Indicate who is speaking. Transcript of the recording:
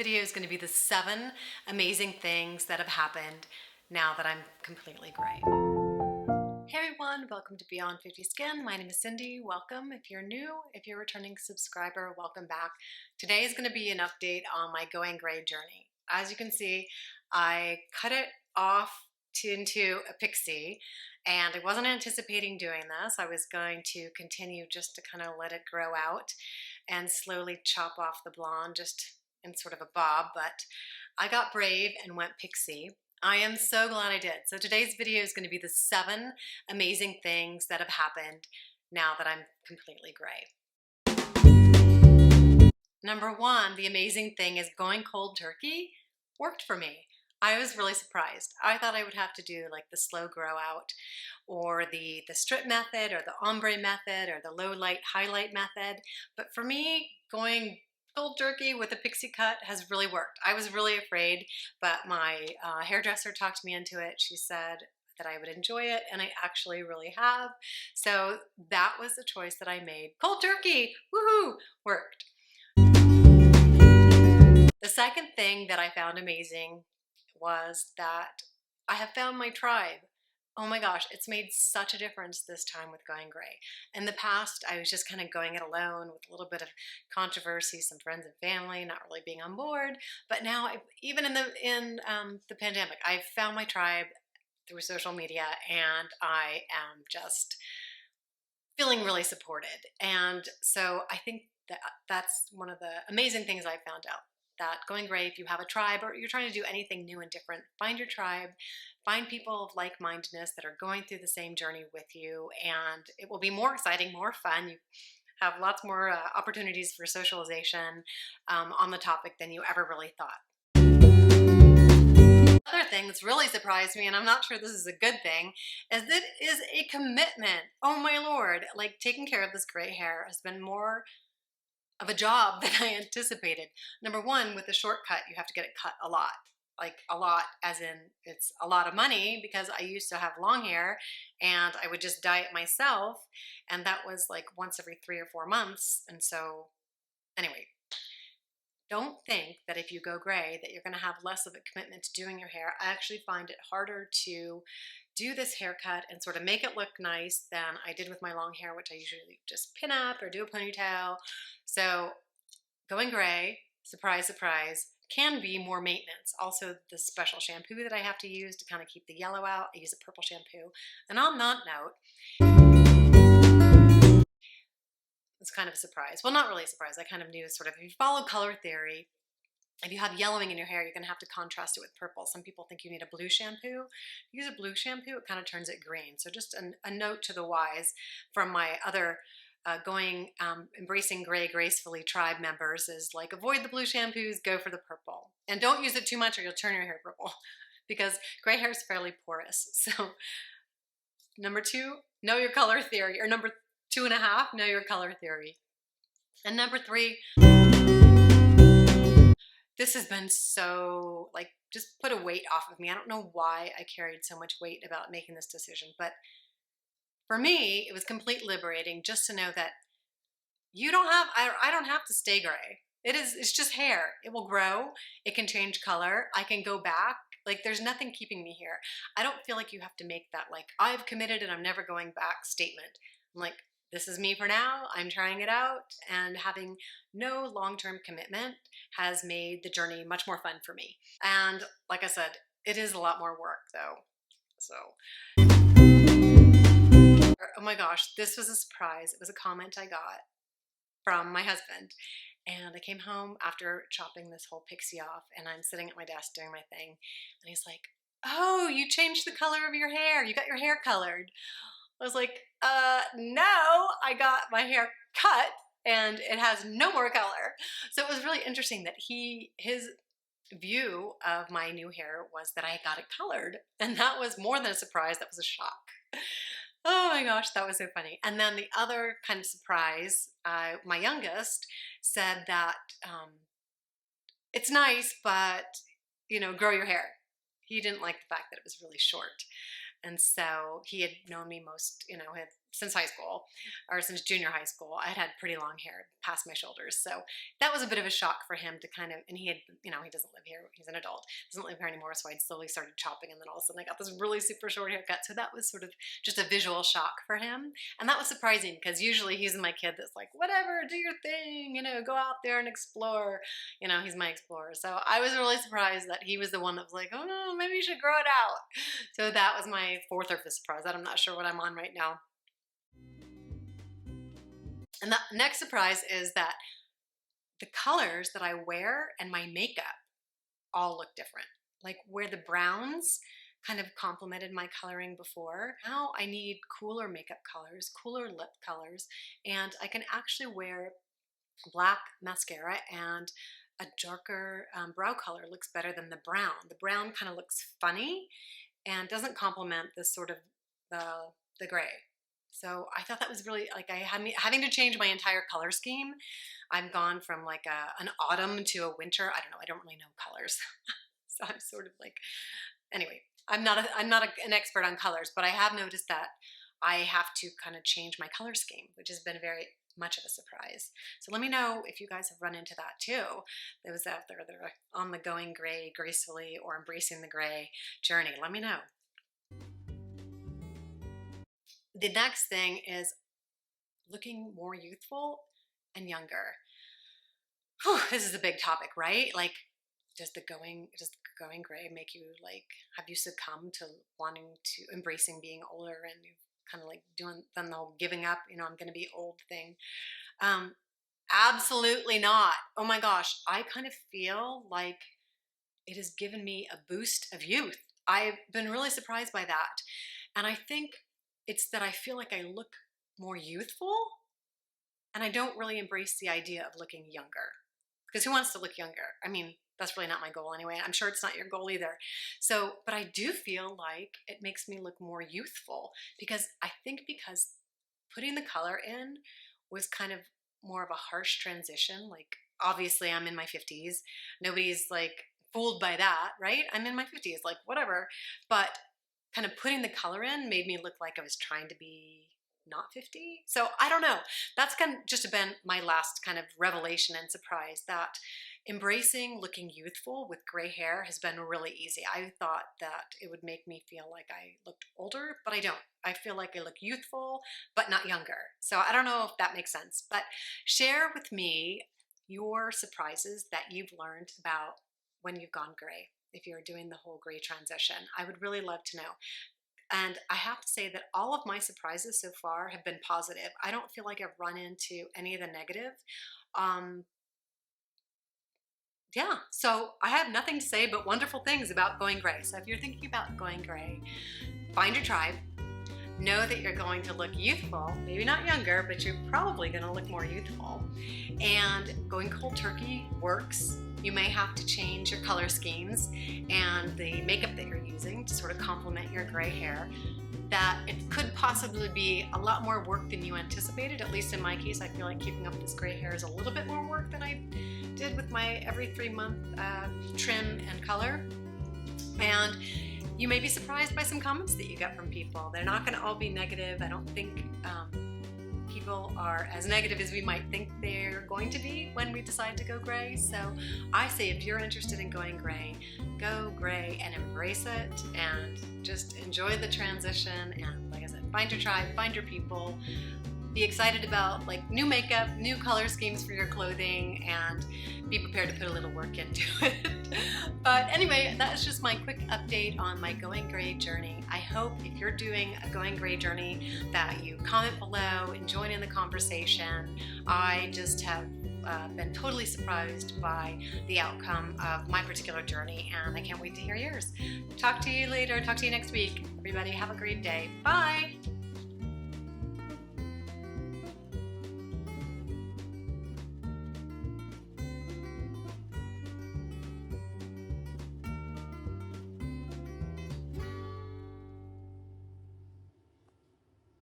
Speaker 1: video is going to be the 7 amazing things that have happened now that I'm completely gray. Hey everyone, welcome to Beyond 50 Skin. My name is Cindy. Welcome. If you're new, if you're a returning subscriber, welcome back. Today is going to be an update on my going gray journey. As you can see, I cut it off into a pixie, and I wasn't anticipating doing this. I was going to continue just to kind of let it grow out and slowly chop off the blonde just in sort of a bob, but I got brave and went pixie. I am so glad I did. So today's video is going to be the 7 amazing things that have happened now that I'm completely gray. Number 1, the amazing thing is going cold turkey worked for me. I was really surprised. I thought I would have to do like the slow grow out or the strip method or the ombre method or the low light highlight method. But for me, going cold turkey with a pixie cut has really worked. I was really afraid, but my hairdresser talked me into it. She said that I would enjoy it, and I actually really have. So that was the choice that I made. Cold turkey, woohoo, worked. The second thing that I found amazing was that I have found my tribe. Oh my gosh, it's made such a difference this time with going gray. In the past, I was just kind of going it alone with a little bit of controversy, some friends and family not really being on board. But now, even in the pandemic, I've found my tribe through social media, and I am just feeling really supported. And so I think that that's one of the amazing things I found out. That going gray, if you have a tribe or you're trying to do anything new and different, find your tribe, find people of like-mindedness that are going through the same journey with you, and it will be more exciting, more fun. You have lots more opportunities for socialization on the topic than you ever really thought. Other thing that's really surprised me, and I'm not sure this is a good thing, is that it is a commitment. Oh my Lord, like taking care of this gray hair has been more of a job than I anticipated. Number 1, with a shortcut, you have to get it cut a lot. Like a lot, as in it's a lot of money, because I used to have long hair and I would just dye it myself, and that was like once every 3 or 4 months. And so anyway, don't think that if you go gray that you're going to have less of a commitment to doing your hair. I actually find it harder to do this haircut and sort of make it look nice than I did with my long hair, which I usually just pin up or do a ponytail. So going gray, surprise, surprise, can be more maintenance. Also, the special shampoo that I have to use to kind of keep the yellow out, I use a purple shampoo. And on that note, it's kind of a surprise. Well, not really a surprise. I kind of knew sort of, if you follow color theory, if you have yellowing in your hair, you're going to have to contrast it with purple. Some people think you need a blue shampoo. Use a blue shampoo, it kind of turns it green. So just a note to the wise from my other embracing gray gracefully tribe members is like, avoid the blue shampoos, go for the purple. And don't use it too much or you'll turn your hair purple, because gray hair is fairly porous. So number 2, know your color theory. Or number 2.5, know your color theory. And number 3, this has been so, like, just put a weight off of me. I don't know why I carried so much weight about making this decision, but for me, it was completely liberating just to know that I don't have to stay gray. It's just hair. It will grow. It can change color. I can go back. Like, there's nothing keeping me here. I don't feel like you have to make that, like, I've committed and I'm never going back statement. I'm like, this is me for now. I'm trying it out, and having no long-term commitment has made the journey much more fun for me. And like I said, it is a lot more work though. So, oh my gosh, this was a surprise. It was a comment I got from my husband. And I came home after chopping this whole pixie off, and I'm sitting at my desk doing my thing. And he's like, oh, you changed the color of your hair. You got your hair colored. I was like, no, I got my hair cut and it has no more color. So it was really interesting that his view of my new hair was that I got it colored. And that was more than a surprise. That was a shock. Oh my gosh, that was so funny. And then the other kind of surprise, my youngest said that it's nice, but, grow your hair. He didn't like the fact that it was really short. And so he had known me since high school, or since junior high school. I had pretty long hair past my shoulders. So that was a bit of a shock for him to kind of, and he had, he doesn't live here. He's an adult, doesn't live here anymore. So I slowly started chopping, and then all of a sudden I got this really super short haircut. So that was sort of just a visual shock for him. And that was surprising because usually he's my kid that's like, whatever, do your thing, go out there and explore. He's my explorer. So I was really surprised that he was the one that was like, oh no, maybe you should grow it out. So that was my fourth or fifth surprise. I'm not sure what I'm on right now. And the next surprise is that the colors that I wear and my makeup all look different. Like where the browns kind of complemented my coloring before, now I need cooler makeup colors, cooler lip colors, and I can actually wear black mascara, and a darker brow color looks better than the brown. The brown kind of looks funny and doesn't complement this sort of the gray. So I thought that was really, like, having to change my entire color scheme. I've gone from like an autumn to a winter. I don't know. I don't really know colors. So I'm sort of like, anyway, I'm not an expert on colors, but I have noticed that I have to kind of change my color scheme, which has been very much of a surprise. So let me know if you guys have run into that too. Those out there that are on the going gray gracefully or embracing the gray journey. Let me know. The next thing is looking more youthful and younger. Whew, this is a big topic, right? Like, does going gray make you, like, have you succumbed to wanting to embracing being older, and you've kind of like done the whole giving up, I'm going to be old thing? Absolutely not. Oh my gosh, I kind of feel like it has given me a boost of youth. I've been really surprised by that. And I think it's that I feel like I look more youthful, and I don't really embrace the idea of looking younger. Because who wants to look younger? I mean, that's really not my goal anyway. I'm sure it's not your goal either. So, but I do feel like it makes me look more youthful, because I think because putting the color in was kind of more of a harsh transition. Like, obviously I'm in my 50s. Nobody's like fooled by that, right? I'm in my 50s, like whatever. But kind of putting the color in made me look like I was trying to be not 50. So I don't know. That's kind of just been my last kind of revelation and surprise, that embracing looking youthful with gray hair has been really easy. I thought that it would make me feel like I looked older, but I don't. I feel like I look youthful, but not younger. So I don't know if that makes sense, but share with me your surprises that you've learned about when you've gone gray, if you're doing the whole gray transition. I would really love to know. And I have to say that all of my surprises so far have been positive. I don't feel like I've run into any of the negative. Yeah, so I have nothing to say but wonderful things about going gray. So if you're thinking about going gray, find your tribe. Know that you're going to look youthful, maybe not younger, but you're probably going to look more youthful. And going cold turkey works. You may have to change your color schemes and the makeup that you're using to sort of complement your gray hair. That it could possibly be a lot more work than you anticipated. At least in my case, I feel like keeping up this gray hair is a little bit more work than I did with my every 3-month trim and color. And you may be surprised by some comments that you get from people. They're not going to all be negative. I don't think people are as negative as we might think they're going to be when we decide to go gray. So I say, if you're interested in going gray, go gray and embrace it, and just enjoy the transition. And like I said, find your tribe, find your people, be excited about like new makeup, new color schemes for your clothing, and be prepared to put a little work into it. But anyway, that's just my quick update on my going gray journey. I hope if you're doing a going gray journey that you comment below and join in the conversation. I just have been totally surprised by the outcome of my particular journey, and I can't wait to hear yours. Talk to you later. Talk to you next week. Everybody have a great day. Bye.